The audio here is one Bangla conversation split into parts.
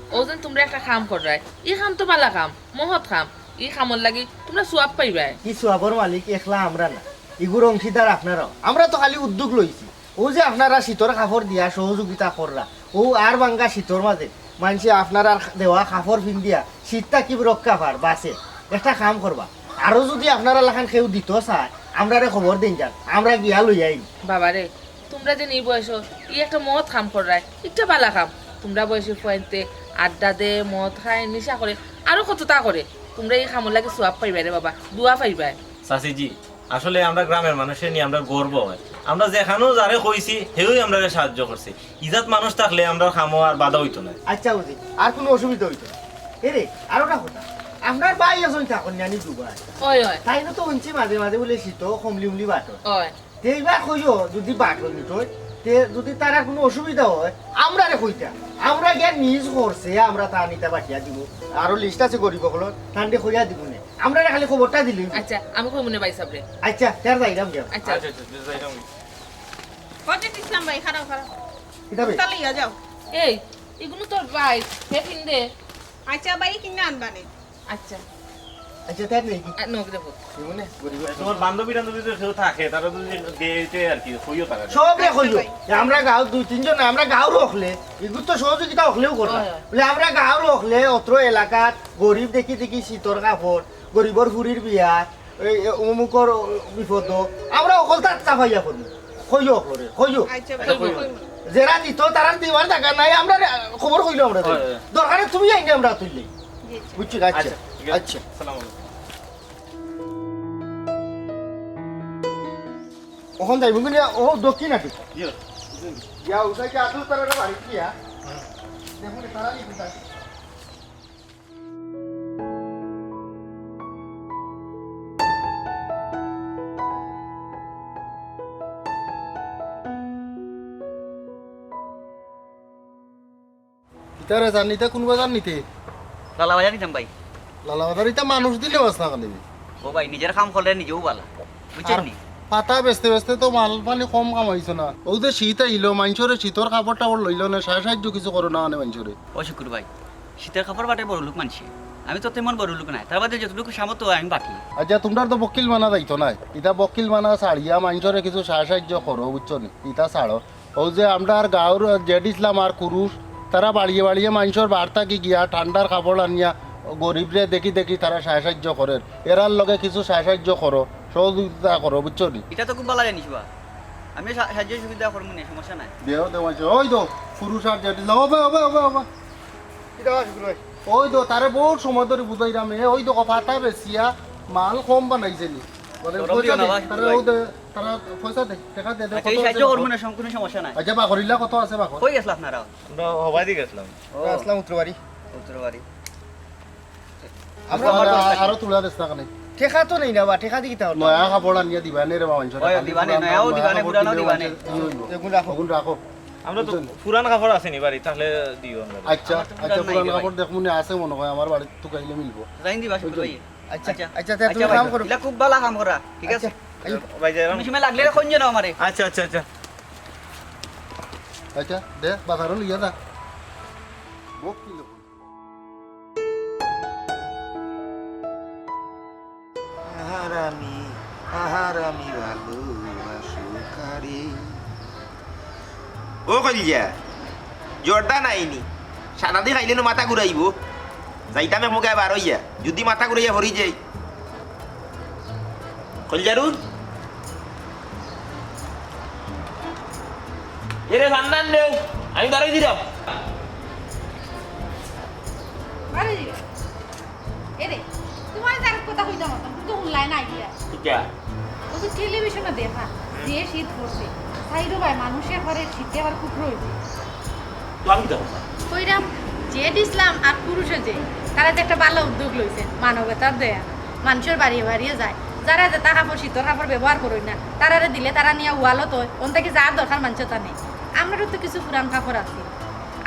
ও যেন তোমরা একটা কাম করাই ই কাম তো পালা কাম মহৎ কাম ই কামর লাগি তোমরা সোয়াব পাইবাই কি সোয়াবর মালিক একলা আমরা না এগুলো অংশীদার আপনারাও আমরা তো খালি উদ্যোগ লইছি ও যে আপনারা শীতর কাপড় দিয়া সহযোগিতা কররা ও আর বাঙ্গা শীতর মাঝে মানুষে আপনারা দেওয়া কাপড় পিন্দিয়া শীতটা কি রক্ষা পার বাসে একটা কাম করবা আরো যদি আপনারা লাখান কেউ দিত চায় আমরা খবর দিন যান আমরা গিয়া লই আইন বাবারে তোমরা যে এই বয়স ই একটা মদ কাম করাই একটা পালা কাম তোমরা বয়সে ফুয়াইতে আড্ডা দে মদ খায় নিশা করে আরো কতটা করে তোমরা এই কামর লাগে সোয়াব পাইবাই রে বাবা দুয়া পাইবাই চাচিজি আসলে আমরা গ্রামের মানুষের নিয়ে আমরা গর্ব হয় আমরা যেখানেও যারে কইছি সেও আমরা সাহায্য করছি ইজাত মানুষ থাকলে আমরা খামো আর বাধা হইতো না আচ্ছা বুঝি আর কোনো অসুবিধা হইতো না এরে আরো একটা কথা আপনার বাই আছেন থাকুন জানি দুবাই ওই ওই তাই না তো শুনছি মাঝে মাঝে বলে শীত কমলি উমলি বাটো ওই এইবার কইও যদি বাটো নিত তে যদি তার আর কোনো অসুবিধা হয় আমরা রে কইতা আমরা গিয়া নিজ করছে আমরা তা নিতে বাটিয়া দিব আরো লিস্ট আছে গরিব হলো তান্ডে কইয়া দিব না আমরা রে খালি খবরটা দিলি আচ্ছা আমি কই মনে পাই সাবরে আচ্ছা তার যাইরাম গিয়া আচ্ছা আচ্ছা আচ্ছা যাইরাম। কজে ইসলাম ভাই খারাপ খারাপ কিতাবে তাহলে ইয়া যাও এই এগুলো তোর ভাই হে কিনদে আচ্ছা ভাই কিনে আনবানে আচ্ছা আচ্ছা তার নেই কি নক দেবো মনে গরিব তোমার বান্ধবী টান্ধবী তো কেউ থাকে তারা যদি গেতে আর কি হইও তারা সব রে কইও আমরা গাঁও দুই তিনজন আমরা গাঁও রখলে এগুলো তো সহযোগিতা হলেও করবা হয়, হয়। বলে আমরা গাঁও রখলে অত্র এলাকাত গরিব দেখি দেখি শীতর কাপড় গরিবর ফুরির বিয়া এই অমুকর বিপদ আমরা অকল তার চাপাইয়া করবো কইও অকলরে কইও আচ্ছা ভাই কইবো। কইবো। যারা দিত তারা দিবার জায়গা নাই আমরা খবর কইলো আমরা হয়, হয়। দরকারে তুমি আইনি আমরা তুললে জি, আচ্ছা। বুঝছি আচ্ছা আচ্ছা আসসালামু আলাইকুম। ওখান যাইব কিনা ও দক্ষিণ আটি ইয়ো, ইয়া উসাই কি আসল তারা বাড়ি কিয়া দেখুন তারা নি কোথায় ইতারে জানিতে কোনবা জানিতে লালা বাজার নিতাম ভাই লালাবাদার ইতা মানুষ দিলে বাস না খালি ও ভাই নিজের কাম করলে নিজেও ভালো বুঝছেন নি পাতা বেচতে বেচতে তো মাল পানি কম কামাইছো না ও যে শীত আইলো মানুষরে শীতর কাপড় টাপড় লইলো না সাহায্য কিছু করো না মানে মানুষরে ও শুকুর ভাই শীতের কাপড় বাটে বড় লোক মানছি আমি তো তেমন বড় লোক নাই তার বাদে যতটুকু সামর্থ্য আমি বাকি আচ্ছা তোমরা তো বকিল মানা যাইতো নাই ইটা বকিল মানা ছাড়িয়া মানুষরে কিছু সাহায্য করো বুঝছো নি ইটা ছাড়ো ও যে আমরা আর গাঁর জেড ইসলাম আর কুরুষ তারা বাড়িয়ে বাড়িয়ে মানুষের বার্তা কি গিয়া ঠান্ডার কাপড় আনিয়া গরিবরে দেখি দেখি তারা সাহায্য করে এরার লগে কিছু সাহায্য করো সহযোগিতা করো বুঝছো নি এটা তো খুব ভালো জানিস বা আমি সাহায্য সুবিধা করবো না সমস্যা নাই দেহ দেওয়াছে ওই তো পুরুষ আর জেড ইসলাম হবে হবে হবে হবে ওই তো তারে বহুত সময় ধরে বুঝাইলাম ওই তো পাতা বেশিয়া মাল কম বানাইছে নি মানে সরম দিও না ভাই, তারা ও তারা পয়সা দে টাকা দে আচ্ছা, এই সাহায্য করবো না কোনো সমস্যা নাই আচ্ছা বাকরিলা কত আছে বাকর কই গেছিল আপনারা আমরা হবাই দিয়ে গেছিলাম আসলাম উত্তরবাড়ি উত্তরবাড়ি আমরা আরো তুলা দেশ না ঠেকা তো নেই না বা ঠেকা দি কিতা নয়া কাপড় আনিয়া দিবা নে রে বাবা ওই দিবানে, নয়াও দিবানে, পুরানো দিবানে। এগুন রাখো এগুন রাখো আমরা তো পুরান কাপড় আছে নি বাড়ি তাহলে দিও আমরা আচ্ছা আচ্ছা পুরান কাপড় দেখুন আছে মনে হয় আমার বাড়ি তো কাইলে মিলবো জানি দিবা শুকুর ভাই আচ্ছা আচ্ছা আচ্ছা তুমি ভাই, কাম করো এগুলা খুব ভালো কাম করা ঠিক আছে ভাই যাই তুমি সময় লাগলে কোন জন আমারে আচ্ছা আচ্ছা আচ্ছা আচ্ছা দে বাজারও লিয়া দা বক কি লোক আহারামি ভালোবাসুকারী ও কলিজা জর্দা নাইনি সাদা দিয়ে খাইলে মাথা ঘুরাইব যাইতাম এক মুখে বার হইয়া যদি মাথা ঘুরাইয়া ভরি যাই কলিজারুন এরে সান্দান দেও আমি দাঁড়াই দিলাম আরে এরে তোমার যার কথা কইতাম তুমি তো অনলাইন আইডিয়া ঠিক ও তো টেলিভিশনে দেখা যে শীত পড়ছে সাইডো ভাই মানুষের ঘরে শীতে আবার খুব রয়েছে তো আমি যাবো কইরাম জেড ইসলাম আর পুরুষে যে তারা যে একটা ভালো উদ্যোগ লইছে মানবতার দেয়া মানুষের বাড়িয়ে বাড়িয়ে যায় যারা যে টাকা কাপড় শীতর কাপড় ব্যবহার করই না তারারে দিলে তারা নিয়ে ওয়ালত হয় ওন থেকে যার দরকার মানুষের তা নেই আমরারও তো কিছু পুরান কাপড় আছে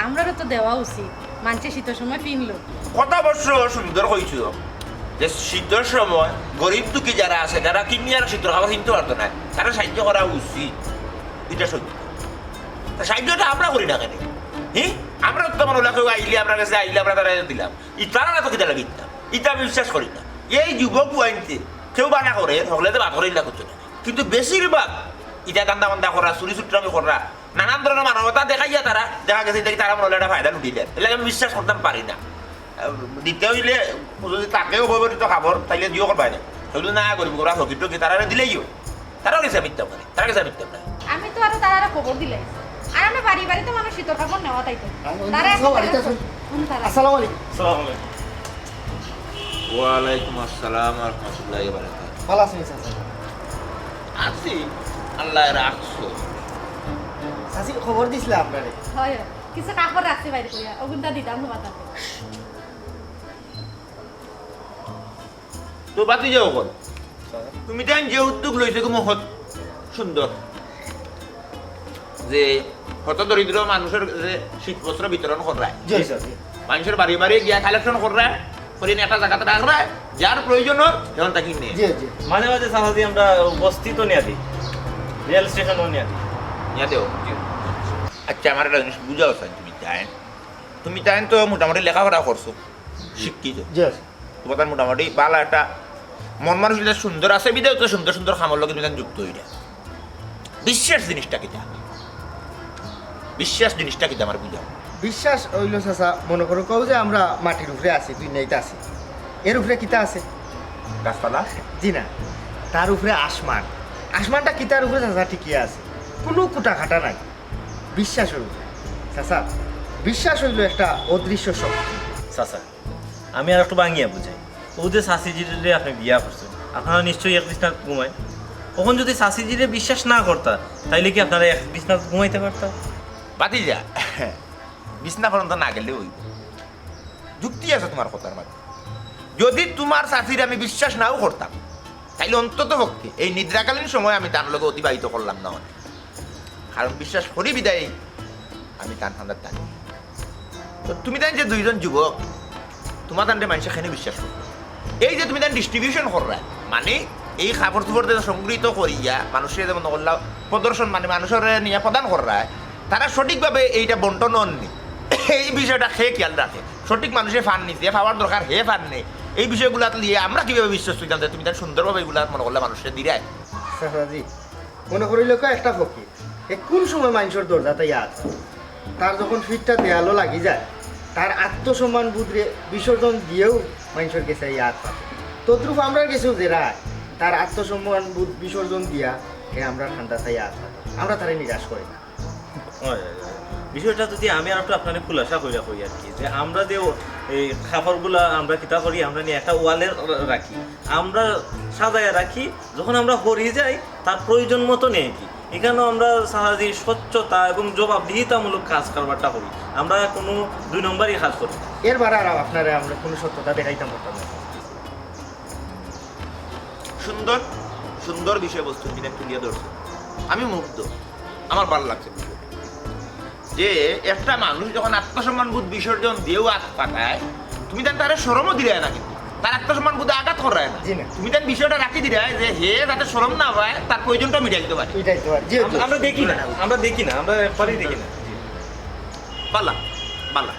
আমরারও তো দেওয়া উচিত মানুষের শীতের সময় কিনলো কথা অবশ্য সুন্দর কইছ যে শীতের সময় গরিব দুঃখী যারা আছে যারা কিনি আর শীতের খাবার কিনতে পারতো না তারা সাহায্য করা উচিত এটা সত্যি তা সাহায্যটা আমরা করি না কেন হ্যাঁ আমরা তো মনে হলো কেউ আইলে আপনার কাছে আইলে আমরা তারা দিলাম ইতারা না তো কিতা লাগি ইটা আমি বিশ্বাস করি না এই যুবক আইনতে কেউ বানা করে সকলে তো বাদ করেই লাগছে না কিন্তু বেশিরভাগ ইটা দান্দা বান্দা করা চুরি চুট্রামি করা নানান ধরনের মানবতা দেখাইয়া তারা দেখা গেছে তারা মনে হলো একটা ফায়দা লুটি দেন এলাকা আমি বিশ্বাস করতাম পারি না দিতে হইলে যদি তাকেও ব্যবহৃত খাবার তাইলে দিও করবাই না সেগুলো না করিব ওরা হকি টকি তারা দিলেইও তারাও গেছে মিথ্যা করে তারা গেছে মিথ্যা না আমি তো আরো তারা খবর দিলাই আর আমরা বাড়ি বাড়িতে মানুষ শীতল কাপড় নেওয়া তাই তো তারা আসসালামু আলাইকুম। আসসালামু আলাইকুম। ওয়ালাইকুম আসসালাম রহমতুল্লাহ বারাকাতুহু ভালো আছেন চাচা? আছি আল্লাহ রাখছো চাচি খবর দিছিলাম আপনারে। হয় হয়। কিছু কাপড় রাখছি বাইরে কইয়া ওগুনটা দিতাম মাথাতে তো বাতি যাও কর তুমি তাই যে উদ্যোগ লইছে খুব মহৎ সুন্দর যে হত দরিদ্র মানুষের যে শীত বস্ত্র বিতরণ করায় জি চাচি। মানুষের বাড়ি বাড়ি গিয়া কালেকশন করায় করে একটা জায়গাতে রাখরায় যার প্রয়োজন হয় যেমন তাকে নিয়ে জি জি। মাঝে মাঝে সাহায্য আমরা বস্তি তো নিয়ে দিই, রেল স্টেশনও নিয়ে দিই। নিয়ে দেও আচ্ছা আমার একটা জিনিস বুঝাও চাই তুমি তাই তো মোটামুটি লেখাপড়া করছো শিক্ষিত জি আছে। তোমার তার মোটামুটি ভালো একটা মন মানুষ যেটা সুন্দর আছে বিদায় তো সুন্দর সুন্দর খামর লোক যুক্ত হইয়া বিশ্বাস জিনিসটা কিটা বিশ্বাস জিনিসটা কিটা আমার বুঝাও বিশ্বাস হইল চাচা, মনে করো কও যে আমরা মাটির উপরে আছি, তুই নেইতে আছি, এর উপরে কিতা আছে? গাছপালা জি না, তার উপরে আসমান। আসমানটা কিতার উপরে চাচা ঠিকই আছে, কোনো কুটা খাটা নাই। বিশ্বাসের উপরে চাচা, বিশ্বাস হইল একটা অদৃশ্য শক্তি। চাচা আমি আর একটু বাঙিয়া বুঝাই, ও যে শাশিজিরে আপনি বিয়া করছেন, আপনারা নিশ্চয়ই এক বিছনাথ ঘুমায়। কখন যদি শাশিজিরে বিশ্বাস না করতা তাইলে কি আপনারা এক বিছনাথ ঘুমাইতে পারতাম? বাতি যা বিছনা পর্যন্ত না গেলে ওই যুক্তি আছে তোমার কথার মধ্যে। যদি তোমার চাষির আমি বিশ্বাস নাও করতাম তাইলে অন্তত পক্ষে এই নিদ্রাকালীন সময় আমি তার লগে অতিবাহিত করলাম না অনেক, কারণ বিশ্বাস করি বিদায় আমি তার ঠান্ডার থাকি। তো তুমি তাই যে দুইজন যুবক তোমার তান্ডে মানুষের খানি বিশ্বাস করো, এই যে তুমি তার ডিস্ট্রিবিউশন কররা মানে এই খাবার চুপড় সংগৃহীত করিয়া মানুষের যেমন করলা প্রদর্শন মানে মানুষের নিয়ে প্রদান করা, তারা সঠিকভাবে এইটা বন্টন হননি, এই বিষয়টা খেয়ে খেয়াল রাখে। সঠিক মানুষের ফান নিতে পাওয়ার দরকার হে ফান নেই, এই বিষয়গুলো নিয়ে আমরা কিভাবে বিশ্বাস করতাম যে তুমি তার সুন্দরভাবে এগুলা মনে করলে মানুষের দিরায়। চাচাজি মনে করিল একটা ফকির, এ কোন সময় মানুষের দরজাতে ইয়াদ, তার যখন ফিটটা দেয়ালো লাগি যায়, তার আত্মসম্মান বুধরে বিসর্জন দিয়েও মানুষের কাছে ইয়াদ পাবে। তদ্রুপ আমরা গেছেও যে রায় তার আত্মসম্মান বুধ বিসর্জন দিয়া হে আমরা ঠান্ডাতে ইয়াদ পাবে, আমরা তারে নিরাশ করি না। বিষয়টা যদি আমি আর একটু আপনার খুলাসা কইরা কই আর কি, যে আমরা যে এই খাবারগুলা আমরা কিতা করি, আমরা নিয়ে একটা ওয়ালে রাখি, আমরা সাজায় রাখি, যখন আমরা হরিয়ে যাই তার প্রয়োজন মতো নেই কি। এখানেও আমরা সাহায্য স্বচ্ছতা এবং জবাবদিহিতামূলক কাজ কারবারটা করি, আমরা কোনো দুই নম্বরই কাজ করি। এর বারে আর আপনারা আমরা কোনো সত্যতা দেখাইতাম পারতাম না। সুন্দর সুন্দর বিষয়বস্তু কিনে তুলিয়া ধরছে, আমি মুগ্ধ, আমার ভালো লাগছে বিষয়টা। যে একটা মানুষ যখন আত্মসম্মান বোধ বিসর্জন দিয়েও আঘাত পাঠায়, তুমি তার তারা সরমও দিলে না, কিন্তু তার আত্মসম্মান বোধে আঘাত করায় না, জি না। তুমি তার বিষয়টা রাখি দিলে যে হে যাতে সরম না হয় তার প্রয়োজনটা মিটাই দিতে পারে। এটাই তো আর জি জি। আমরা দেখি না, আমরা দেখি না, আমরা একবারই দেখি না। পালা পালা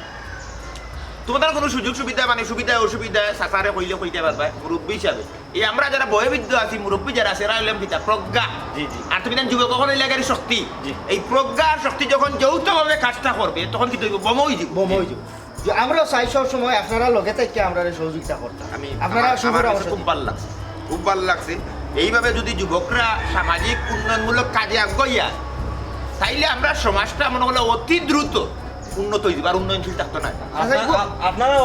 তোমাদের কোনো সুযোগ সুবিধা মানে সুবিধা অসুবিধা সাকারে কইলে কইতে পারবা মুরব্বী হিসাবে। এই আমরা যারা বয়োবৃদ্ধ আছি, মুরব্বী যারা আছে, এরা হইলাম কিতা প্রজ্ঞা। জি জি। আর তুমি যুব কখন এলাকার শক্তি, জি। এই প্রজ্ঞা আর শক্তি যখন যৌথভাবে কাজটা করবে তখন কি তৈরি বোমই দিব। বোমই যাব। যে আমরাও চাই সব সময় আপনারা লগে থেকে আমরা সহযোগিতা করতাম। আমি আপনারা আমার কাছে খুব ভালো লাগছে, খুব ভালো লাগছে। এইভাবে যদি যুবকরা সামাজিক উন্নয়নমূলক কাজে আগ্রহীয়া তাইলে আমরা সমাজটা মনে হলো অতি দ্রুত উন্নত হয়ে যাবে, আর উন্নয়নশীল থাকতো না। আপনারা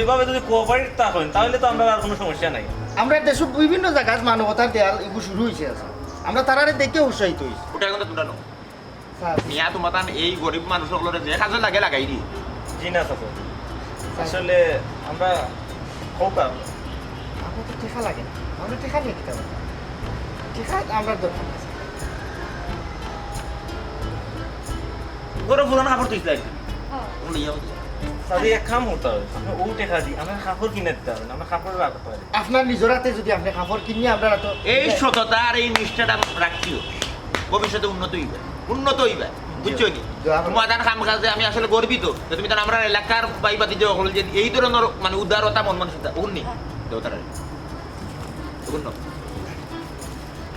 এইভাবে যদি কোঅপারেট থাকেন তাহলে তো আমরা আর কোনো সমস্যা নাই। আমরা দেশ বিভিন্ন জায়গায় মানবতার দেয়াল এগুলো শুরু হয়েছে আছে, আমরা তারারে দেখে উৎসাহিত হয়েছি। ওটা এখন তোমরা নো মিয়া তোমার এই গরিব মানুষগুলোর যে কাজে লাগে লাগাই দিই। জি না চাচা, আসলে আমরা খোকা আমার তো টেকা লাগে না, আমরা টেকা নিয়ে দিতে পারি, টেকা আমরা দরকার আছে। গরম পুরানো কাপড় তুই লাগবে তাহলে এক কাম হতে হবে, আপনি ও টেকা দিই আমরা কাপড় কিনে দিতে হবে, আমরা কাপড় রাখতে পারি। আপনার নিজের হাতে যদি আপনি কাপড় কিনিয়ে আপনারা তো এই সততা আর এই নিষ্ঠাটা রাখিও, ভবিষ্যতে উন্নত হইবে, উন্নত হইবে। বুঝছো নি দোয়া করো। তোমার দান কাম কাজে আমি আসলে গর্বিত যে তুমি তার আমরা এলাকার বাইবাতি যে হল যে এই ধরনের মানে উদারতা মন মানসিকতা উন্নি দেবতারা দেখুন না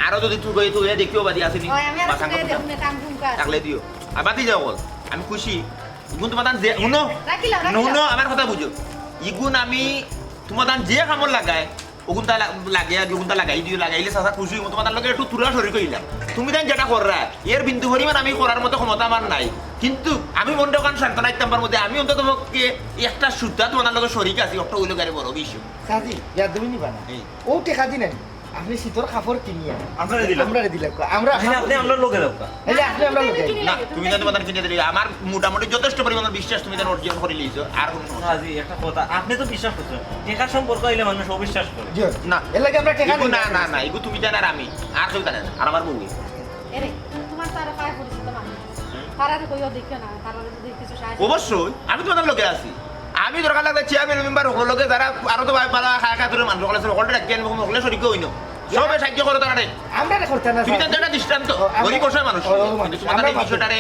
আরো যদি তুই দেখিও বাদি আসেনি হয় আমি আর শুনে দেখুন কাম কুম কাজ থাকলে দিও আর বাতি যাও বল আমি খুশি ইগুন তোমার দান যে শুনো রাখিলাম শুনো আমার কথা বুঝো ইগুন আমি তোমার দান যে কামড় লাগায় ওগুনটা লাগে ওগুনটা লাগাই দিও লাগাইলে সাসা খুশি হই তোমার লগে একটু তুরা শরীর কইলাম তুমি দেন যেটা কররা এর বিন্দু পরিমাণ আমি করার মতো ক্ষমতা আমার নাই কিন্তু আমি মনটা কান শান্তনা ইত্যাম্বার মধ্যে আমি অন্তত পক্ষে একটা সুদ্ধা তোমার লগে শরীর আছি একটা ওইলো গাড়ি বড় বিষয় সাজি ইয়া তুমি নিবা না এই। ও টেকা দি নাই আপনি শীতর কাপড় কিনিয়া আমরা দিলাম আমরা দিলাম আমরা আপনি আমরা লোকে দাও এই আপনি আমরা লোকে না তুমি দেন তোমার কিনে দিলে আমার মোটামুটি যথেষ্ট পরিমাণের বিশ্বাস তুমি দেন অর্জন করে লিয়েছো আর কোনো সমস্যা আজি একটা কথা আপনি তো বিশ্বাস করছেন টেকার সম্পর্ক হইলে মানুষ অবিশ্বাস করে জি না এর লাগে আমরা টেকা ইগু দিই না না না ইগু তুমি জান আর আমি আর কেউ জানে না আর আমার বউ এরে তোমার তো আর পায় পরিচিত মানুষ তারারে কইও দেখিও না তারারে যদি কিছু সাহায্য অবশ্যই আমি তোমাদের লোকে আছি আমি দরকার লাগলে চেয়ারম্যান মেম্বার সকল লোকে যারা আরো তো ভালো খায় খায় ধরে মানুষ সকলে সকলটা রাখি আমি সকলে শরীর হইনো সবে সাহায্য করো তারা আমরা করতে না তুমি তো একটা দৃষ্টান্ত গরিব বসে মানুষ কিন্তু তোমাদের এই বিষয়টারে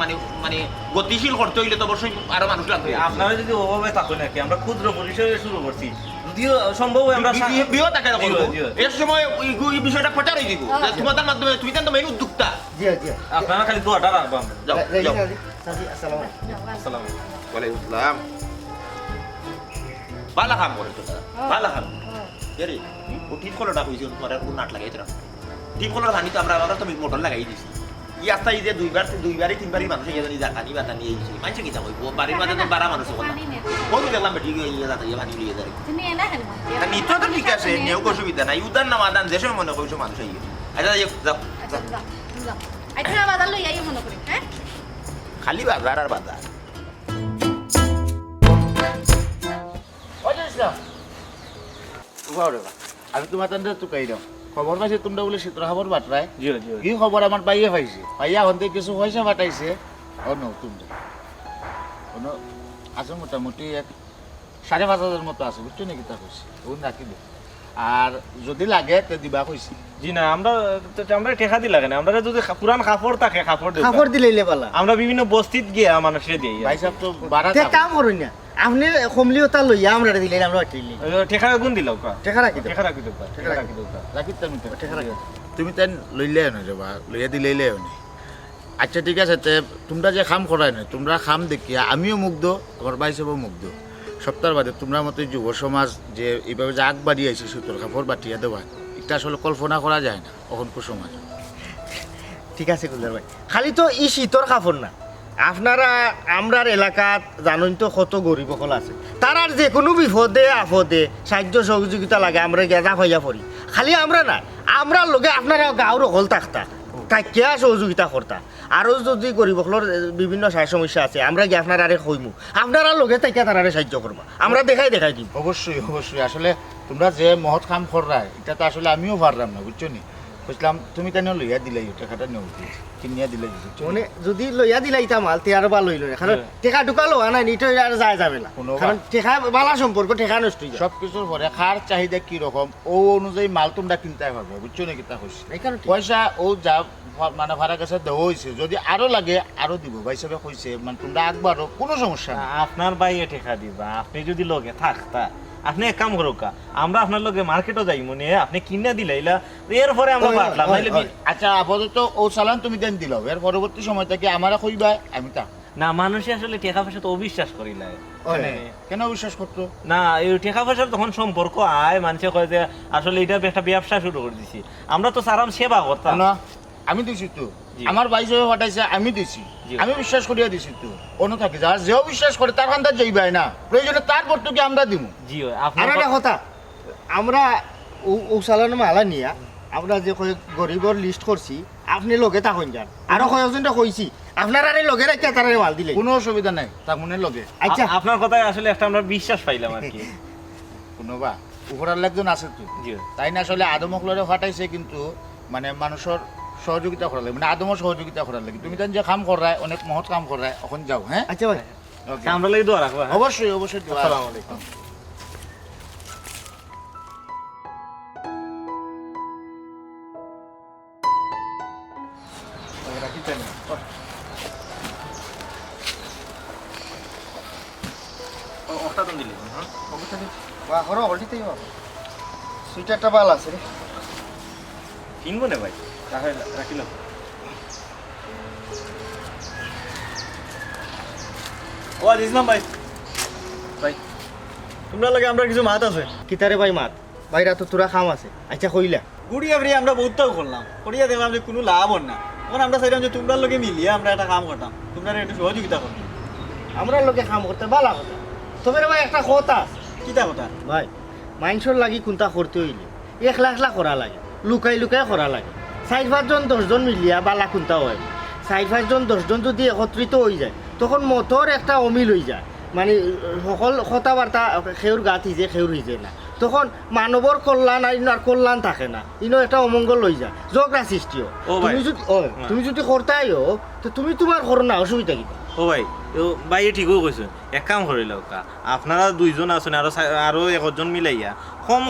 মানে মানে গতিশীল করতে হইলে তো অবশ্যই আরো মানুষ লাগবে আপনারা যদি ওভাবে থাকেন নাকি আমরা ক্ষুদ্র পরিসরে শুরু করছি যদিও সম্ভব হয় আমরা বিয়ে তাকে করবো জি, জি। এর সময় এই বিষয়টা প্রচার হয়ে দিব যে তোমাদের মাধ্যমে তুমি তো মেইন উদ্যোক্তা জি জি আপনারা খালি দোয়াটা রাখবেন যাও যাও সাজি আসসালামু আলাইকুম আসসালাম ওয়ালাইকুম আসসালাম ভালো কাম করে তো তারা ভালো কাম এরে ও টিপ কলরটা কইছি তোমার আর কোন নাট লাগাই তোরা টিপ কলর জানি তো আমরা তো মোটর লাগাই দিছি ই আস্তা এই যে দুইবারই তিনবারই মানুষ এই জানি জাকানি বাতানি এই মানছে কি যাবো বাড়ির মাঝে তো বারা মানুষ হল কত দেখলাম বেটি ইয়ে যাতা ইয়ে ভানি লিয়ে যায় তুমি এনা কেন তা নিত্য তো ঠিক আছে নেও অসুবিধা নাই উদান না মাদান যে সময় মনে কইছো মানুষ এই আচ্ছা যাও আচ্ছা যাও যাও আইতা বাজার লই আইও মনে করি হ্যাঁ খালি বাজার আর বাজার আমি তোমার তান্ডে চুকাই দাও খবর পাইছে তোমরা বলে শীতর খবর বাটরায় জি জি কি খবর আমার পাইয়ে পাইছে পাইয়া হতে কিছু পয়সা পাঠাইছে অন্য তোমরা অন্য আছে মোটামুটি 5,500 মতো আছে বুঝছো নাকি তা কইছি ও রাখি দে আর যদি লাগে তে দিবা কইছি জি না আমরা আমরা টেকা দি লাগে না আমরা যদি পুরান কাপড় থাকে কাপড় দেব কাপড় দিলেইলে পালা আমরা বিভিন্ন বস্তিত গিয়া মানুষের দিই ভাই সাহেব তো বাড়া তে কাম করুন না আপনি কমলিওতা লইয়া আমরা দিলে আমরা আটিলি টেকা গুণ দিল কা টেকা রাখি দাও টেকা রাখি দেব টেকা রাখি দেব রাখি তুমি তো টেকা রাখি তুমি তেন লইলে না যাবা লইয়া দিলেইলে না আচ্ছা ঠিক আছে তে তোমরা যে খাম করাই না তোমরা খাম দেখিয়া আমিও মুগ্ধ তোমার ভাই সাহেবও মুগ্ধ সপ্তাহ বাদে তোমরা মতো যুব সমাজ যে এইভাবে যে আগ বাড়িয়ে আইছে শীতল কাপড় বাটিয়া দেওয়া এটা আসলে কল্পনা করা যায় না অখনকো সমাজ ঠিক আছে গুলজার ভাই খালি তো ই শীতর কাপড় না আপনারা আমরার এলাকাত জানেন তো কত গরিব সকল আছে তারার যে কোনো বিপদে আপদে সাহায্য সহযোগিতা লাগে আমরা গেজা হইয়া পড়ি খালি আমরা না আমরা লগে আপনারা গাঁর হল থাকতা তাকিয়া সহযোগিতা করতা আরও যদি গরিব সকলের বিভিন্ন সাহায্য সমস্যা আছে আমরা গিয়ে আপনারা আরে কইমু আপনারা লগে তাকিয়া তারারে সাহায্য করবা আমরা দেখাই দিম অবশ্যই অবশ্যই আসলে তোমরা যে মহৎ কাম কররাই এটা তো আসলে আমিও পারলাম না বুঝছো নি বুঝলাম তুমি তাই লইয়া দিলাই টাকাটা নেও কিনিয়া দিলাই মানে যদি লইয়া দিলাইতা মাল তে আর বা লইল না কারণ টেকা ঢুকা লোয়া নাই নিটো আর যায় যাবে না কোনো কারণ টেকা বালা সম্পর্ক টেকা নষ্ট হয়ে যায় সব কিছুর পরে খার চাহিদা কি রকম ও অনুযায়ী মাল তোমরা কিনতে পারবে বুঝছো নাকি তা হচ্ছে এই কারণে ঠিক। পয়সা ও যা মানে ভাড়া কাছে দেওয়া হয়েছে যদি আরো লাগে আরো দিব ভাই সাহেব কইছে মানে তোমরা একবারও কোনো সমস্যা না আপনার বাইয়ে টেকা দিবা আপনি যদি লগে থাকতা আপনি এক কাম করো কা আমরা আপনার লগে মার্কেটও যাই মনে আপনি কিনা দিলাইলা এরপরে আমরা হয়, বাটলাম হয়, নাইলে হয়। আচ্ছা আপাতত ও চালান তুমি দেন দিল এর পরবর্তী সময় থেকে আমারা কইবা আমি তা না মানুষে আসলে টাকা পয়সা তো অবিশ্বাস করিলা কেন বিশ্বাস করতো না এই টাকা পয়সার তখন সম্পর্ক আয় মানুষে কয় যে আসলে এটা একটা ব্যবসা শুরু করে দিছি আমরা তো সারাম সেবা করতাম না আমি দিছি তো জি। আমার ভাই সাহেব পাঠাইছে আমি দিছি জি। আমি বিশ্বাস করিয়া দিছি তো অন্য থাকি যার যেও বিশ্বাস করে তার কান্দার যাইবাই না প্রয়োজনে তার ভর্তুকি আমরা দিব জি আর আপনার একটা কথা আমরা ও চালানো মালা নিয়া আমরা যে গরিবর লিস্ট করছি আপনি লগে থাকুন যান আরো কয়েকজনটা কইছি আপনার আরে লগে রাখিয়া তারা মাল দিলে কোনো অসুবিধা নাই তার মনে লগে আচ্ছা আপনার কথায় আসলে একটা আমরা বিশ্বাস পাইলাম আর কি কোনোবা উপরার একজন আছে তো জি তাই না আসলে আদমকলরে ফাটাইছে কিন্তু মানে মানুষের সহযোগিতা করা লাগে মানে আদমর সহযোগিতা করার লাগে তুমি তাই যে কাম করায় অনেক মহৎ কাম করায় এখন যাও হ্যাঁ আচ্ছা ভাই Okay. আমরা লাগি দোয়া রাখবো হ্যাঁ? অবশ্যই অবশ্যই দোয়া। আসসালামু আলাইকুম। দিলি হ্যাঁ বা করো অলরেডি সুইটারটা ভালো আছে রে কিনবো না ভাই তাহলে রাখিলাম ও ইসলাম ভাই ভাই তোমরা লাগে আমরা কিছু মাত আছে কিতারে ভাই মাত বাইরা তো তোরা খাম আছে আচ্ছা কইলা গুড়িয়া ফ্রি আমরা বহুতটাও করলাম করিয়া দেখলাম যে কোনো লাভ হন না তখন আমরা চাইলাম যে তোমরা লগে মিলিয়ে আমরা একটা কাম করতাম তোমরা একটু সহযোগিতা করতাম আমরা লোকে কাম করতে ভালো কথা তবে রে ভাই একটা কথা আছে কিতা কথা ভাই মানুষের লাগি কোনটা করতে হইলে 1,00,000 করা লাগে লুকাই লুকাই করা লাগে 4-5 জন 10 জন মিলিয়া বালা কোনটা হয় 4-5 জন 10 জন যদি একত্রিত হয়ে যায় তখন মতর একটা অমিল হয়ে যায় মানে সকল কথাবার্তা খেউর গাত হিজে খেউর হিজে না তখন মানবর কল্যাণ আর কল্যাণ থাকে না ইনো একটা অমঙ্গল হয়ে যায় ঝগড়া সৃষ্টি হয় ও ভাই। তুমি যদি করতাই তো তুমি তোমার করো না অসুবিধা কিনা ও ভাই ও ভাই ঠিকও কৈছে এক কাম করিল আপনারা 2 জন আছেন আরো 1 জন মিলাইয়া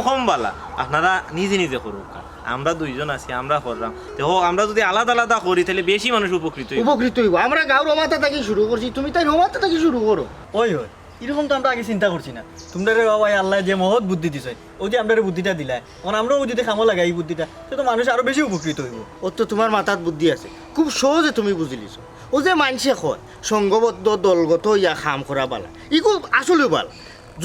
কম বালা আপনারা নিজে নিজে করুক আমরা 2 জন আছি আমরা করলাম দেখো আমরা যদি আলাদা আলাদা করি তাহলে বেশি মানুষ উপকৃত হইব উপকৃত হইব আমরা গাঁর রমাতা থেকে শুরু করছি তুমি তাই রমাতা থেকে শুরু করো ওই হয় এরকম তো আমরা আগে চিন্তা করছি না তোমরা বাবা আল্লাহ যে মহৎ বুদ্ধি দিছে ওই যে আমরা বুদ্ধিটা দিলাই এখন আমরাও যদি খামো লাগে এই বুদ্ধিটা তো মানুষ আরো বেশি উপকৃত হইব ও তো তোমার মাথাত বুদ্ধি আছে খুব সহজে তুমি বুঝলিছ ও যে মানুষে কয় সংঘবদ্ধ দলগত ইয়া খাম করা বালা ইগো আসলে বালা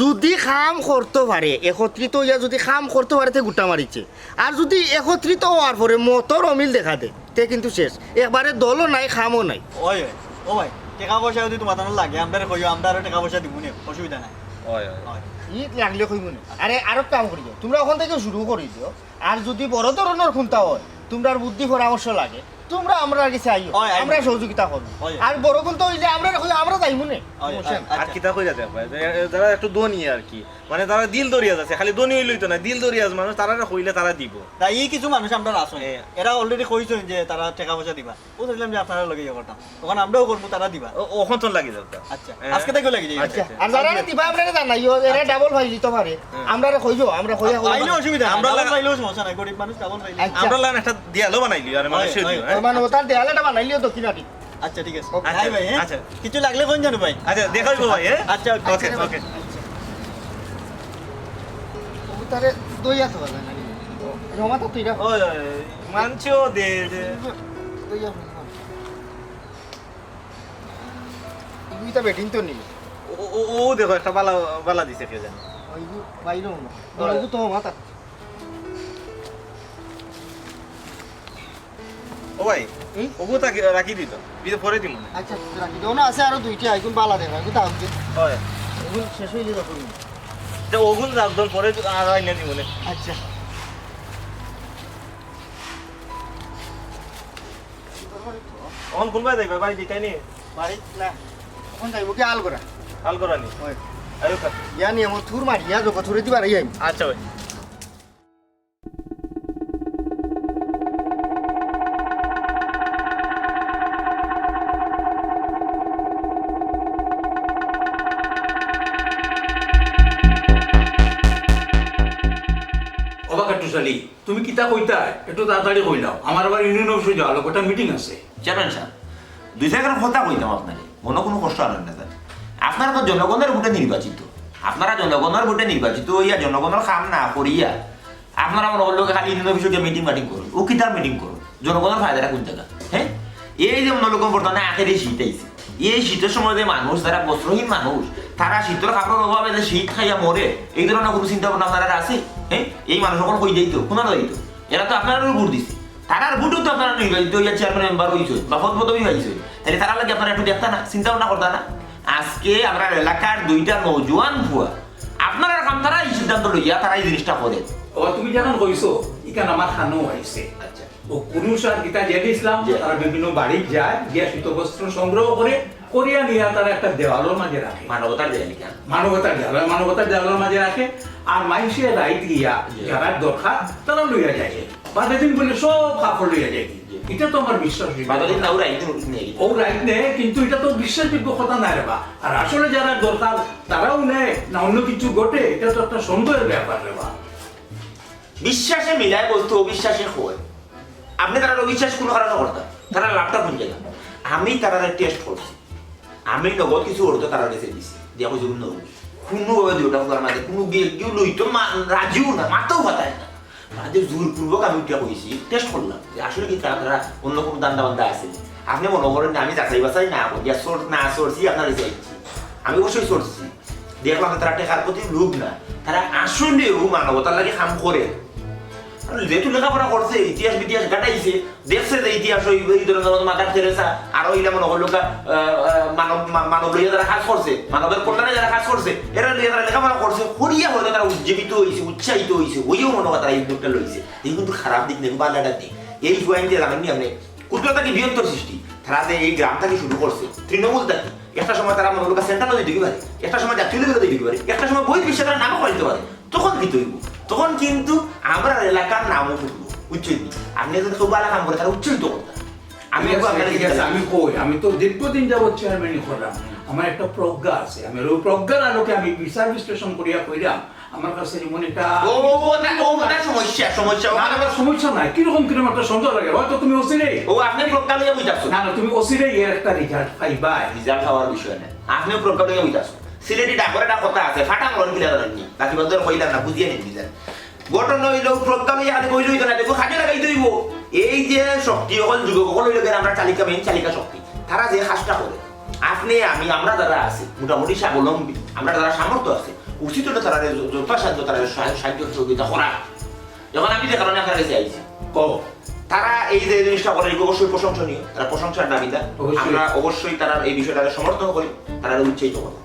যদি খাম করতে পারে একত্রিত ইয়া যদি খাম করতে পারে তে গুটা মারিছে আর যদি একত্রিত হওয়ার পরে মতর অমিল দেখা দেয় তে কিন্তু শেষ একবারে দলও নাই খামও নাই ওই হয় ও ভাই টাকা পয়সা যদি তোমার লাগে আমরা কইও আমরা আরো টাকা পয়সা দিব না অসুবিধা নাই হয় হয় ই লাগলে কইব না আরে আরো কাম করি তোমরা ওখান থেকে শুরু করে দিও আর যদি বড় ধরনের খুনতা হয় তোমরা বুদ্ধি পরামর্শ লাগে তোমরা আমরা কাছে আইও হয়, আইবো। আমরা সহযোগিতা করব হয়। আর বড় খুনতা হইলে আমরা যাইমু না হয়, আর কিতা কইরা দেখ ভাই যারা একটু দনি আর কি মানে তারা দিল দরিয়া আছে খালি দনি হইলই তো না দিল দরিয়াজ মানুষ তারা কইলে তারা দিব তাই এই কিছু মানুষ আমরা আসুন হ্যাঁ। এরা অলরেডি কইছেন যে তারা টাকা পয়সা দিবা ও চাইলাম যে আপনারা লগে ইয়ে করতাম তখন আমরাও করবো তারা দিবা ওখান তো লাগি যাও আচ্ছা হ্যাঁ। আজকে থেকে লাগে যাই আচ্ছা আর যারা দিবা আমরা জানাইও এরা ডাবল ভাই দিতে পারে আমরা কইবো আমরা কইয়া পাইলেও অসুবিধা আমরা আমরা লাগা- পাইলেও সমস্যা নাই গরিব মানুষ ডাবল পাইলে আচ্ছা। আমরা লান একটা দিয়ালো বানাইলি আর মানুষ হয়, দিও হয়। হ্যাঁ মানবতার দেয়ালেটা বানাইলিও দক্ষিণাটি আচ্ছা ঠিক আছে ওকে। হাই ভাই হ্যাঁ আচ্ছা। কিছু লাগলে কোন জানো ভাই আচ্ছা দেখাইবো ভাই হ্যাঁ আচ্ছা ওকে ওকে তারে দইয়া তো না রমাতা তুইরা ও মানছো দে দইয়া ইগুইতা বেটিং তো নিলে ও দেখো একটা বালা বালা দিছে কে জানে ওইগু বাইরো না দরগু তো মাতা ও ভাই হুম? ওগো তা রাখি দিত বিদে পরে দিমু না আচ্ছা রাখি দাও না আছে আরো দুইটা আইগুন বালা দেবা আইগু দাও যে হয় এগুন শেষ হইলে যখন যে ওগুন রাখদল পরে আর আইনা দিমু না আচ্ছা অন কোনবা যাইবা বাড়ি দিতাই নি বাড়ি না কোন যাইব কি আল করা হাল করানি হয় আয়ো কা ইয়ানি আমার থুর মারিয়া জগ থুরে দিবার আই আচ্ছা ভাই অবাক টুসালি তুমি কিতা কইতা একটু তাড়াতাড়ি কইলাও আমার আবার ইউনিয়ন অফিসে যাওয়া লোক একটা মিটিং আছে চেয়ারম্যান সাহেব 2 কথা কইতাম আপনারে মনে কোনো কষ্ট আনেন না স্যার আপনারা তো জনগণের ভোটে নির্বাচিত আপনারা জনগণের ভোটে নির্বাচিত হইয়া জনগণের কাম না করিয়া আপনারা মনে করলো খালি ইউনিয়ন অফিসে গিয়ে মিটিং করুন ও কিতার মিটিং করুন জনগণের ফায়দাটা কোন জায়গা হ্যাঁ এই যে মনে লোক বর্তমানে আখেরি শীত আইছে এই শীতের সময় যে মানুষ যারা বস্ত্রহীন মানুষ তারা শীতের কাপড়ের অভাবে যে শীত খাইয়া মরে এই ধরনের কোনো চিন্তা ভাবনা আপনারা আছে হ্যাঁ এই মানুষ সকল কই যাইতো কোনা যাইতো এরা তো আপনারও ভোট দিছে তারার ভোটও তো আপনারা নির্বাচিত হইয়া চেয়ারম্যান মেম্বার হইছে বা পদ পদবি হইছে তাহলে তারা লাগে আপনারা একটু দেখতা না চিন্তা ভাবনা করতা না আজকে আমরা এলাকার 2টা নৌজওয়ান ভুয়া আপনারা কাম তারা এই সিদ্ধান্ত লইয়া তারা এই জিনিসটা করে ও তুমি যেমন কইছো ইকান আমার খানো আইছে আচ্ছা ও কুরুষার গীতা জেড ইসলাম তারা বিভিন্ন বাড়ি যায় গিয়া শীতবস্ত্র সংগ্রহ করে করিয়া নিয়ে তারা একটা দেওয়ালের মাঝে রাখে মানবতার দেয়ালি কেন মানবতার দেওয়ালের মাঝে রাখে আর মাইসে রাইত গিয়া যারা দরকার তারা লইয়া যায় বাদে দিন বলে সব কাপড় লইয়া যায় এটা তো আমার বিশ্বাস বাদলিন না ওরা একদিন উঠে নিয়ে ও রাইট নেয় কিন্তু এটা তো বিশ্বাসযোগ্য কথা নাই রে বা আর আসলে যারা দরকার তারাও নেয় না অন্য কিছু ঘটে এটা তো একটা সন্দেহের ব্যাপার রে বা বিশ্বাসে মিলায় বলতো অবিশ্বাসে হয় আপনি তারা অবিশ্বাস কোনো কারণে করতাম তারা লাভটা কোন জায়গা আমি তারা টেস্ট করছি আমি নগদ কিছু অর্থ তারা কাছে দিছি দিয়া কইছি নগদ কোনোভাবে দুটা ফুলার মাঝে কোনো কেউ লইতো রাজিও না, মাথাও পাতায় না। তাদের জোরপূর্বক আমি উঠে কইছি, টেস্ট করলাম যে আসলে কি তারা অন্য কোনো দান্দা বান্দা আছে। আপনি মনে করেন আমি যাচাই বাছাই না করি, না সরছি আপনার চাইছি, আমি অবশ্যই সরছি। দেখলাম তারা টেকার প্রতি লোভ না, তারা আসলেও মানবতার লাগে কাম করে। যেহেতু লেখাপড়া করছে, ইতিহাস বিতিহাস ঘাটাইছে, দেখছে যে ইতিহাস এই ধরনের মাদার তেরেসা আরো এইটা মনে করলো মানব লইয়া যারা কাজ করছে, মানবের কল্যাণে যারা কাজ করছে, এরা লইয়া যারা লেখাপড়া করছে, করিয়া হলে তারা উজ্জীবিত হয়েছে, উৎসাহিত হয়েছে, ওইও মনে হয় তারা এই উদ্যোগটা লইছে। এই কিন্তু খারাপ দিক নেই, বাল্লাটার দিক। এই পয়েন্ট দিয়ে জানেননি আপনি উত্তরটা কি বৃহত্তর সৃষ্টি। তারা যে এই গ্রাম থেকে শুরু করছে, তৃণমূল থেকে একটা সময় তারা মনে করলো সেন্ট্রালও দিতে পারে, একটা সময় জাতীয় লেভেলও দিতে পারে, একটা সময় বই বিশ্বে তারা নামও করতে পারে। তখন কি তৈরি, তখন কিন্তু আমরা এলাকার নামও ফুটবো, উচ্চরিত। আপনি যদি খুব ভালো কাম করে তারা উচ্চরিত করতেন। আমি তো দীর্ঘদিন যাবৎ চেয়ারম্যানই করলাম, আমার একটা প্রজ্ঞা আছে, আমি ওই প্রজ্ঞার আলোকে আমি বিচার বিশ্লেষণ করিয়া কইরাম। আমার কাছে যেমন এটা সমস্যা নাই, কিরকম কিরকম একটা সন্দেহ লাগে, হয়তো তুমি অচিরে আপনি প্রজ্ঞা লইয়া বুঝাচ্ছ না, তুমি অচিরে এর একটা রিজাল্ট পাইবা। রিজাল্ট হওয়ার বিষয় না, আপনিও প্রজ্ঞা লইয়া বুঝাচ্ছ। সিলেটি ডাকরে একটা কথা আছে, ফাটা মরণ কিলা ধরেননি, বাকি বদল কইলাম না, বুঝিয়ে নিন রিজাল্ট। ঘটনা হইল প্রজ্ঞা লইয়া খালি কইলই তো না, দেখো খাটে লাগাই দইব। এই যে শক্তি সকল যুবক সকল হইল আমরা চালিকা মেইন চালিকা শক্তি, তারা যে কাজটা করে আপনি আমি আমরা যারা আছি মোটামুটি স্বাবলম্বী, আমরা যারা সামর্থ্য আছে, উচিত হলে তারা যথাসাধ্য তারা সাহায্য সহযোগিতা করা। যখন আমি যে কারণে আপনার কাছে আইছি, তারা এই যে জিনিসটা করে অবশ্যই প্রশংসনীয়, তারা প্রশংসার দাবিদার। আমরা অবশ্যই তারা এই বিষয়টা সমর্থন করি, তারা উৎসাহিত করি।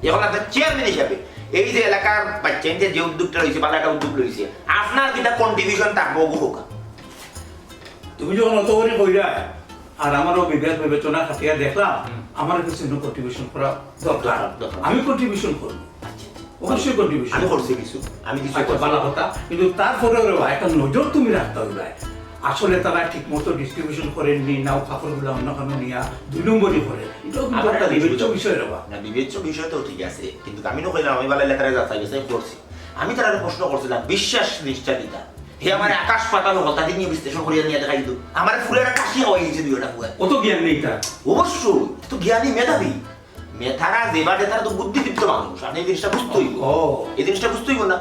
এখন আপনার চেয়ারম্যান হিসাবে এই যে এলাকার বাচ্চা যে উদ্যোগটা রয়েছে, ভালো একটা উদ্যোগ রয়েছে, আপনার কিটা কন্ট্রিবিউশন থাকবো হোকা। তুমি যখন অত করে কইরা আর আমারও বিবেক বিবেচনা খাটিয়া দেখলাম আমার কিছু কন্ট্রিবিউশন করা দরকার, আমি কন্ট্রিবিউশন করব, অবশ্যই কন্ট্রিবিউশন আমি করছি কিছু, আমি কিছু ভালো কথা। কিন্তু তারপরেও একটা নজর তুমি রাখতে হবে, আসলে তারা ঠিক মতো ডিস্ট্রিবিউশন করেননি, নাও কাপড়গুলো অন্য কোনো নিয়া 2 নম্বরই করে, এটাও কিন্তু একটা বিবেচ্য বিষয় রবা না। বিবেচ্য বিষয় তো ঠিক আছে, কিন্তু আমি কইলাম আমি ভালো লেখারে যাচাই বাছাই করছি। আমি তারা প্রশ্ন করছিলাম বিশ্বাস নিষ্ঠা দিতা, হে আমার আকাশ পাতাল কথা নিয়ে বিশ্লেষণ করিয়া নিয়ে দেখাই দিত, আমার ফুলের কাশি হয়ে গেছে দুইটা ফুয়া। কত জ্ঞান নেই তার, অবশ্যই তো জ্ঞানী মেধাবী মেধারা দেবাটে, তারা তো বুদ্ধিদীপ্ত মানুষ। আপনি এই জিনিসটা বুঝতে হইব, এই জিনিসটা বুঝতে হইব না।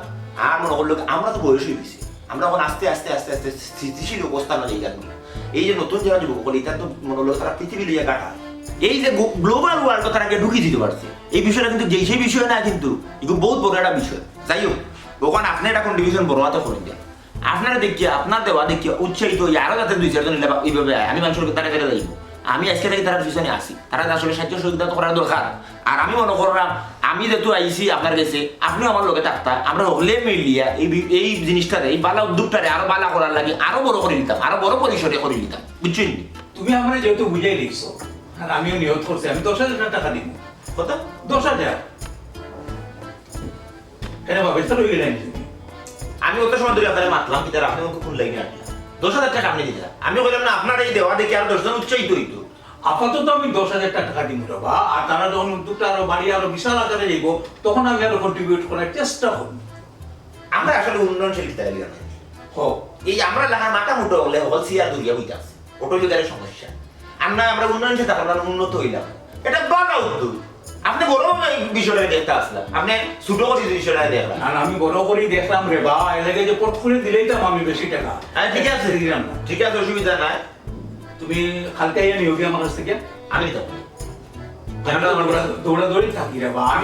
আর মনে করলো আমরা তো বয়স হয়ে গেছি, আমরা এখন আস্তে আস্তে আস্তে আস্তে স্থিতিশীল অবস্থা না এই গানগুলো। এই যে নতুন যারা যুবক বলি, তার তো মনে হলো তারা পৃথিবী লিয়ে কাটা, এই যে গ্লোবাল ওয়ার্ল্ড তারাকে ঢুকিয়ে দিতে পারছে। এই বিষয়টা কিন্তু যেই সেই বিষয় না, কিন্তু এগুলো বহুত বড় একটা বিষয়। যাই হোক, ওখানে আপনি একটা কন্ট্রিবিউশন বড় হাতে করে দেন, আপনারা দেখিয়ে আপনার দেওয়া দেখিয়ে উৎসাহিত হয়ে আরো যাতে 2-4 জন এইভাবে আমি মানুষের তারা কেটে যাইব। আমি আজকে থেকে তার পিছনে আসি, তারা আসলে সাহায্য সহযোগিতা করার দরকার। আর আমি মনে করলাম আমি যেহেতু আইসি আপনার কাছে, আপনিও আমার লোকে থাকতা, আমরা হলে মিলিয়া এই জিনিসটারে, এই বালা উদ্যোগটারে আরো বালা করার লাগে আরো বড় করে নিতাম, আরো বড় পরিসরে করে নিতাম, বুঝছেন? তুমি আমরা যেহেতু বুঝাই দিচ্ছ, আর আমিও নিয়ত করছি আমি 10,000 টাকা দিব। কত? 10,000 কেন ভাবে তো রয়ে গেলেন তুমি? আমি অত সময় ধরে আপনারা মাতলাম, কিন্তু আপনি আমাকে ফোন লাইনে আনলেন, 10,000 টাকা আপনি দিলেন। আমি বললাম না আপনার এই দেওয়া দেখে আর 10 জন উৎসাহিত হইতো। আপাতত আমি 10,000 টাকা দিব বাবা, আর তারা যখন উদ্যোগটা আরো বাড়ি আরো বিশাল আকারে যাইব, তখন আমি আরো কন্ট্রিবিউট করার চেষ্টা করব। আমরা আসলে উন্নয়নশীল ইত্যাদি হোক এই আমরা লাগার মাথা মুটো হলে হল সিয়ার দুরিয়া হইতে আছে, ওটো লিগারের সমস্যা। আমরা উন্নয়নশীল আমরা উন্নত হইলাম, এটা বড় উদ্যোগ। আপনি বড় বিষয়টা দেখতে আসলাম, আপনি ছোট করে বিষয়টা দেখলাম। আর আমি বড় করেই দেখলাম রে বাবা, এলাকায় যে পট করে দিলেই তো আমি বেশি টাকা। ঠিক আছে, দিলাম না, ঠিক আছে, অসুবিধা নাই। তুমি কালকে আইয়া নিও কি আমার কাছ থেকে? আমি যাবো, দৌড়াদৌড়ি থাকি রে বাবা, আমি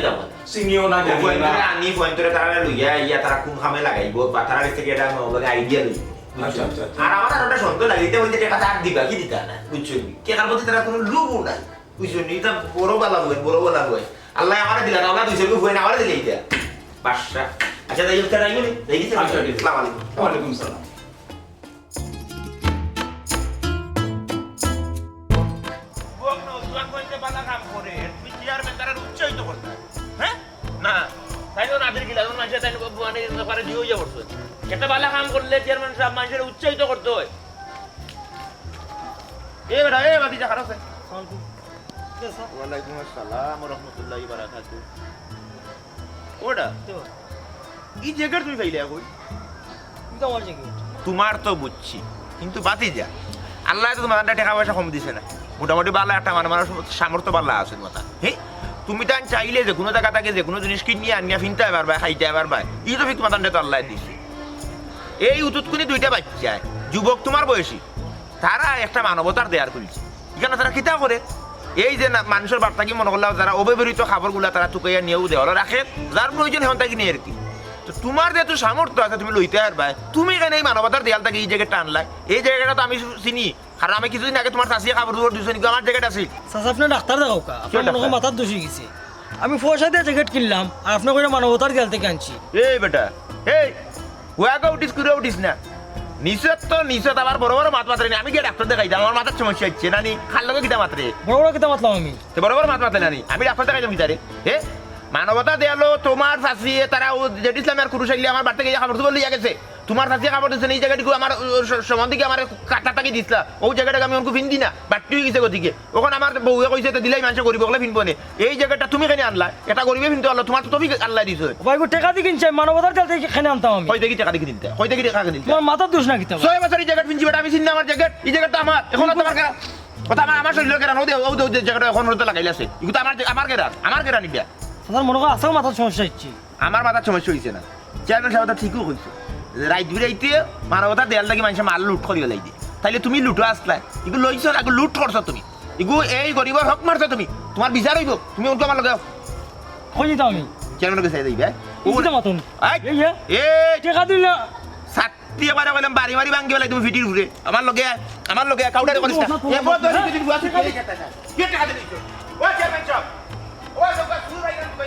যাবো চিনিও না জানি না। আনি পয়েন্টরে তারা লইয়া ইয়া তারা কোন খামে লাগাইব বা তারা কাছ থেকে এটা আইডিয়া লইব। আচ্ছা আচ্ছা, আর আমার আর ওটা সন্দেহ লাগিতে বলতে টাকা তার দিবা কি দিতা না, বুঝছো? কেনার প্রতি তারা কোনো লোভও নাই, বুঝছো? এটা বড় বালা হয়, বড় বালা হয়। আল্লাহ আমার দিলা না, আল্লাহ 200 হয়ে না আমার দিলে এটা বাসা। আচ্ছা তাই হোক, তারা আইবনি দেখি। আচ্ছা, আসসালামু আলাইকুম। ওয়ালাইকুম সালাম। একটা ভালো কাম করলে চেয়ারম্যান সাহেব মানুষের উৎসাহিত করতে হয়। এ বেটা এ বাদি যা খারাপ ওয়ালাইকুম আসসালাম ওয়া রাহমাতুল্লাহি ওয়া বারাকাতুহু। ওটা এই জায়গার তুমি ফাইলে কই? তোমার তো বুঝছি, কিন্তু বাতি যা আল্লাহ তো তোমার টাকা পয়সা কম দিছে না, মোটামুটি বালা একটা মানুষ সামর্থ্য বালা আছে মাথা। হ্যাঁ, তুমি তান চাইলে যে কোনো জায়গা থেকে যে কোনো জিনিস কিনিয়ে আনিয়া ফিনতে পারবা খাইতে পারবা এই তো ফিক মাতানটা তো আল্লাহ দিছে এই উতুতকুনি দুইটা বাচ্চা যুবক তোমার বয়সী তারা একটা মানবতার দেয়ার করেছে এখানে তারা কিতা করে এই যে মানুষের বার্তা কি মনে করলাম যারা অব্যবহৃত খাবারগুলা তারা টুকাইয়া নিয়েও দেওয়াল রাখে যার প্রয়োজন হেন তাকে নিয়ে আর কি তো তোমার যেহেতু সামর্থ্য আছে তুমি লইতে পারবা তুমি এখানে এই মানবতার দেয়ালটাকে এই জায়গাটা আনলাই এই জায়গাটা তো আমি চিনি কারণ আমি কিছুদিন আগে তোমার চাষিয়ে খাবার দুপুর দিয়েছি নাকি আমার জায়গাটা আছে চাচা আপনার ডাক্তার দেখাও কা আপনার মনে হয় মাথার দোষী গেছে আমি পয়সা দিয়ে জ্যাকেট কিনলাম আর আপনার করে মানবতার গেল থেকে আনছি এই বেটা এই হুয়াকে উঠিস করে উঠিস না নিশ্চয় তো নিশ্চয় আবার বড় বড় মাত মাত্রে আমি গিয়ে ডাক্তার দেখাই আমার মাথার সমস্যা হচ্ছে নানি খাল লোকে কিতা মাত্রে বড় বড় কিতা মাতলাম আমি তো বড় বড় মাত মাত্রে নানি আমি ডাক্তার দেখাই যাবো ভিতরে হে মানবতা দেয়ালো তোমার শাসিয়ে তারা জেড ইসলামের কুরুষ আইলে আমার বাড়িতে গিয়ে খাবার দুপুর লিয়ে গেছে তোমার শাসিয়ে খাবার দিচ্ছে এই জায়গাটিকে আমার সম্বন্ধে আমার কাটাটাকে দিছিলা ওই জায়গাটাকে আমি ওকে ফিনদি না বাড়তি হয়ে গেছে গতিকে ওখানে আমার বউয়ে কইছে দিলাই মানুষ গরিব হলে ফিনবো না এই জায়গাটা তুমি কেন আনলা এটা গরিবে ফিনতে পারলো তোমার তো তুমি আল্লাহ দিছো ভাই গো টাকা দিয়ে কিনছি মানবতার গেল থেকে এখানে আনতাম আমি কই দেখি টাকা দেখি দিতে কই দেখি টাকা দিতে তোমার মাথার দোষ না কিতা 6 বছর এই জায়গা ফিনছি বেটা আমি চিনি আমার জায়গা এই জায়গাটা আমার এখন তোমার কেন কথা আমার শরীরের কেন ওই জায়গাটা এখন হতে লাগাইলাছে এগুলো আমার কেন নিবা চাচার মনে হয় আসল মাথার সমস্যা হচ্ছে আমার মাথার সমস্যা হয়েছে না চেয়ারম্যান সাহেব তো ঠিকও হয়েছে রাইত বিরাইতে মানবতার দেয়াল লাগি মানুষের মাল লুট করিয়ে লাগি তাইলে তুমি লুটো আসলা এগুলো লইছ না লুট করছো তুমি এগুলো এই গরিবের হক মারছো তুমি তোমার বিচার হইব তুমি ওকে আমার লগে কই দিতাম আমি চেয়ারম্যানকে চাই দিবে ওটা মতন এই এই টাকা দিল না সাত্তি এবারে বললাম বাড়ি বাড়ি ভাঙ্গি বেলা তুমি ভিটির ঘুরে আমার লগে কাউডারে করিস না এরপর ধরে যদি বুয়াছি কে টাকা দিছ ও চেয়ারম্যান সাহেব ও সব শুরু হই না তুমি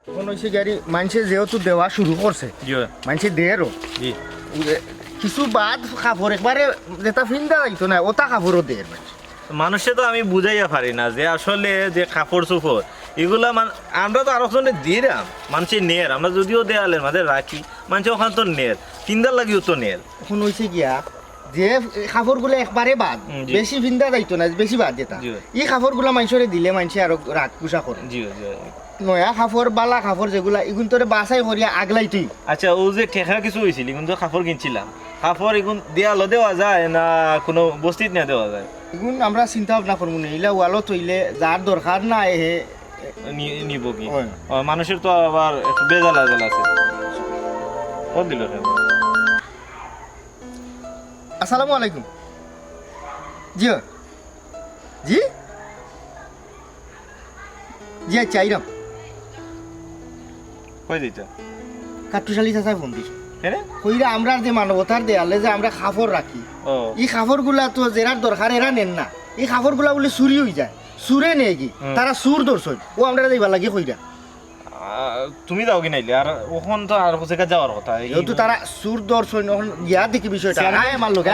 এখন হয়েছে গাড়ি মানুষে যেহেতু দেওয়া শুরু করছে মানুষে দেয়েরও কিছু বাদ কাপড় একবারে যেটা ফিন্দা যাইতো না ওটা কাপড়ও দেয় মানুষে তো আমি বুঝাইয়া পারি না যে আসলে যে কাপড় চোপড় এগুলা আমরা তো আরো জনে দিলাম মানুষের নের আমরা যদিও দেয়ালের মাঝে রাখি মানুষ ওখানে তো নের কিন্দার লাগিও তো নের এখন হয়েছে গিয়া যে কাপড়গুলো একবারে বাদ বেশি ফিন্দা যাইতো না বেশি বাদ যেটা এই কাপড়গুলো মানুষের দিলে মানুষে আরো রাগ পুষা করে নয়া কাপড় বালা কাপড় যেগুলা এগুন তোরে বাছাই করিয়া আগলাই তুই আচ্ছা ও যে ঠেকা কিছু হয়েছিল এখন তো কাপড় কিনছিলাম কাপড় এখন দেয়ালও দেওয়া যায় না কোনো বস্তিত না দেওয়া যায় এগুন আমরা চিন্তা ভাবনা করবো না এগুলা ওয়ালও তৈলে যার দরকার না হে নিব কি মানুষের তো আবার একটু বেজাল আজাল আছে কত দিল আসসালামু আলাইকুম জি জি জি আচ্ছা আইরাম কই দিতা কাটুশালি চাচায় ফোন দিস হ্যাঁ কইরা আমরা যে মানবতার দেয়ালে যে আমরা কাপড় রাখি এই কাপড়গুলা তো যেরার দরকার এরা নেন না এই কাপড়গুলা বলে চুরি হয়ে যায় চুরে নেই কি তারা চুর দর্শন ও আমরা যাইবা লাগে কইরা তুমি যাও কি নাইলে আর ওখান তো আর কোথায় যাওয়ার কথা যেহেতু তারা চুর দর্শন এখন গিয়া দেখি বিষয়টা আমার লোক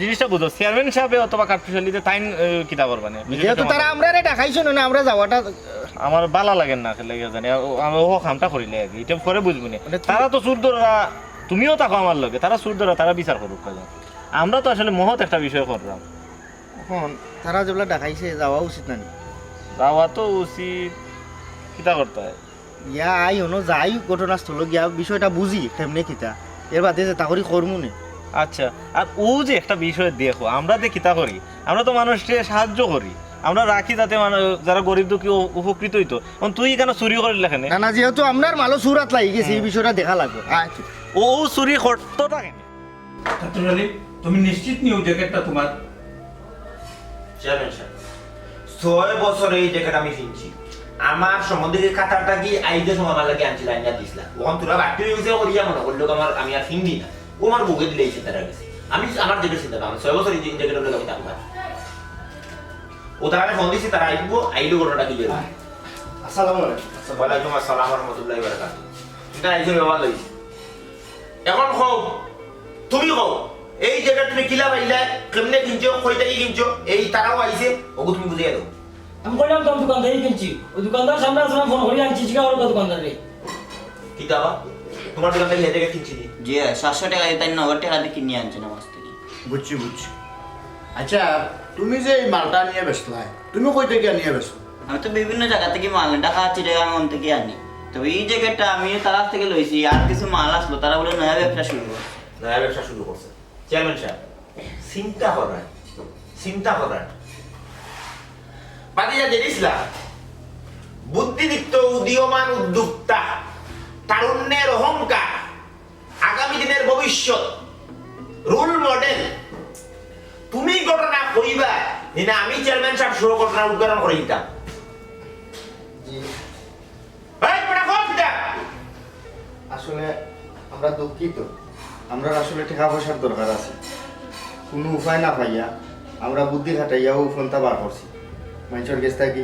জিনিসটা বুঝো চেয়ারম্যান সাহেব অথবা কাঠপুশালিতে তাইন কিতা করবা না যেহেতু তারা আমরা দেখাইছো না আমরা যাওয়াটা আমার বালা লাগেন না লেগে জানি আমি ও কামটা করিলে আগে এটা পরে বুঝবো না তারা তো চুর ধরা তুমিও থাকো আমার লগে তারা চুর ধরা তারা বিচার করুক কাজ আমরা তো আসলে মহৎ একটা বিষয় করলাম এখন তারা যেগুলা দেখাইছে যাওয়া উচিত না যাওয়া তো উচিত কিতা করতে হয় ইয়া আই হনো যাই ঘটনাস্থল গিয়া বিষয়টা বুঝি কেমনে কিতা এর বাদে যে তাকরি করমু নে আচ্ছা আর ও যে একটা বিষয় দেখো আমরা যে কিতা করি আমরা তো মানুষকে সাহায্য করি আমরা রাখি যাতে যারা গরিব দুঃখী উপকৃত হইতো তুই কেন চুরি করিল এখানে না না যেহেতু আপনার মালো সুরাত লাগি গেছে এই বিষয়টা দেখা লাগবে ও চুরি করতোটা কেন তুমি নিশ্চিত নিও জ্যাকেটটা তোমার চেয়ারম্যান সাহেব 6 বছর এই জ্যাকেট আমি কিনছি আমার সম্বন্ধে কাতারটা কি আইজে সময় আমার লাগে আনছিল আইনা দিছিলাম ওখান তোরা বাড়তি ইউজ করিয়া মনে করলো আমার আমি আর ফিন্দি না ও আমার বুকে দিলে এসে তারা গেছে আমি আমার জ্যাকেট চিন্তা না 6 বছর এই জ্যাকেটের লোক আমি থাকবো ও তারা ফোন দিছি তারা আইলো ঘটনাটা কি বেরো আসসালামু আলাইকুম ওয়ালাইকুম আসসালাম ওয়া রাহমাতুল্লাহি ওয়া বারাকাতুহু এটা আইজে ব্যবহার লইছি এখন কও তুমি কও এই জ্যাকেট তুমি কিলা পাইলা কেমনে কিনছো কই থেকে কিনছো এই তারাও আইছে ওগো তুমি বুঝিয়ে দাও আমি কইলাম তো দোকানদারই কিনছি ওই দোকানদার সামনে আসলাম ফোন করি আনছি জিগা ওর দোকানদার রে কি দাবা তোমার দোকান থেকে লেগে কিনছি জি 700 টাকা দিয়ে তাই 90 টাকা দিয়ে কিনে আনছে না মাছ থেকে বুঝছি আচ্ছা তুমি যে এই মালটা নিয়ে বেচলাই তুমি কই থেকে নিয়ে বেচো আমি তো বিভিন্ন জায়গা থেকে মাল ঢাকা চিটাগাং ওন থেকে আনি তো এই জ্যাকেটটা আমি তারা থেকে লইছি আর কিছু মাল আসলো তারা বলে নয়া ব্যবসা শুরু করছে চেয়ারম্যান সাহেব চিন্তা করেন বাদিজা জেনিসলা বুদ্ধিদীপ্ত উদীয়মান উদ্যোক্তা তারুণ্যের অহংকার আগামী দিনের ভবিষ্যৎ রোল মডেল তুমি ঘটনা কইবা না আমি চেয়ারম্যান সাহেব শুরু ঘটনা উদ্ঘাটন করে দিতাম আসলে আমরা দুঃখিত, আমরা আসলে টাকা পয়সার দরকার আছে, কোনো উপায় না পাইয়া আমরা বুদ্ধি খাটাইয়াও ফোনটা বার করছি। মানুষের কাছ থেকে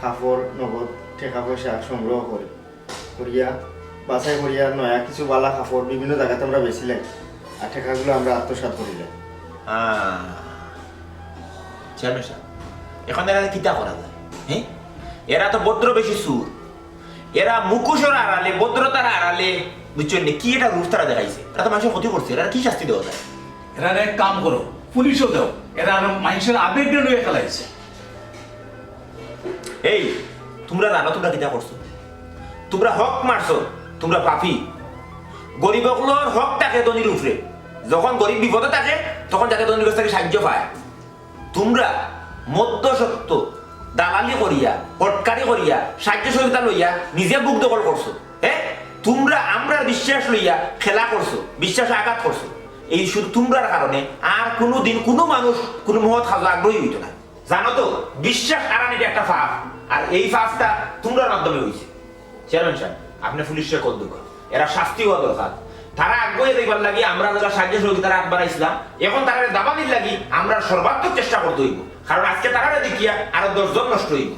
কাপড় নগদ টাকা পয়সা সংগ্রহ করিয়া বাছাই করিয়া নয়া কিছু বালা কাপড় বিভিন্ন জায়গাতে আমরা বেছিলাম, আর টাকাগুলো আমরা আত্মসাৎ করিলাম। চেয়ারম্যান সাহেব এখন এরা কিতা করা যায়? হ্যাঁ, এরা তো ভদ্র বেশি সুর, এরা মুখোশের আড়ালে ভদ্রতার আড়ালে বুঝছেন কি এটা রূপ তারা দেখাইছে, এরা তো মানুষের ক্ষতি করছে, এরা কি শাস্তি দেওয়া যায়? এরা এক কাম করো, পুলিশও দাও, এরা মানুষের আবেগটা লইয়া খেলাইছে। এই তোমরা জানো তোমরা কিতা করছো? তোমরা হক মারছো, তোমরা পাপি। গরিবগুলোর হক থাকে ধনীর উপরে, যখন গরিব বিপদে থাকে তখন যাতে ধনীর কাছ থেকে সাহায্য পায়। তোমরা মধ্যসত্ত্ব দালালি করিয়া হটকারি করিয়া সাহায্য সহযোগিতা লইয়া নিজে বুক দখল করছো। হ্যাঁ, তোমরা আমরা বিশ্বাস লইয়া খেলা করছো, বিশ্বাসে আঘাত করছো। এই শুধু তোমরার কারণে আর কোনো দিন কোনো মানুষ কোনো মহৎ কাজে আগ্রহী হইতো না। জানো তো বিশ্বাস হারানিটা একটা ফাঁপ, আর এই ফাঁপটা তোমরার মাধ্যমে হয়েছে। চেয়ারম্যান সাহেব আপনি পুলিশের কল দেব, এরা শাস্তি হওয়া দরকার। তারা আগ্রহী দেখবার লাগি আমরা যারা সাহায্য সহযোগিতার হাত বাড়াইছিলাম, এখন তারা দাবানির লাগি আমরা সর্বাত্মক চেষ্টা করতে হইব, কারণ আজকে তারা দেখিয়া আরো 10 জন নষ্ট হইব।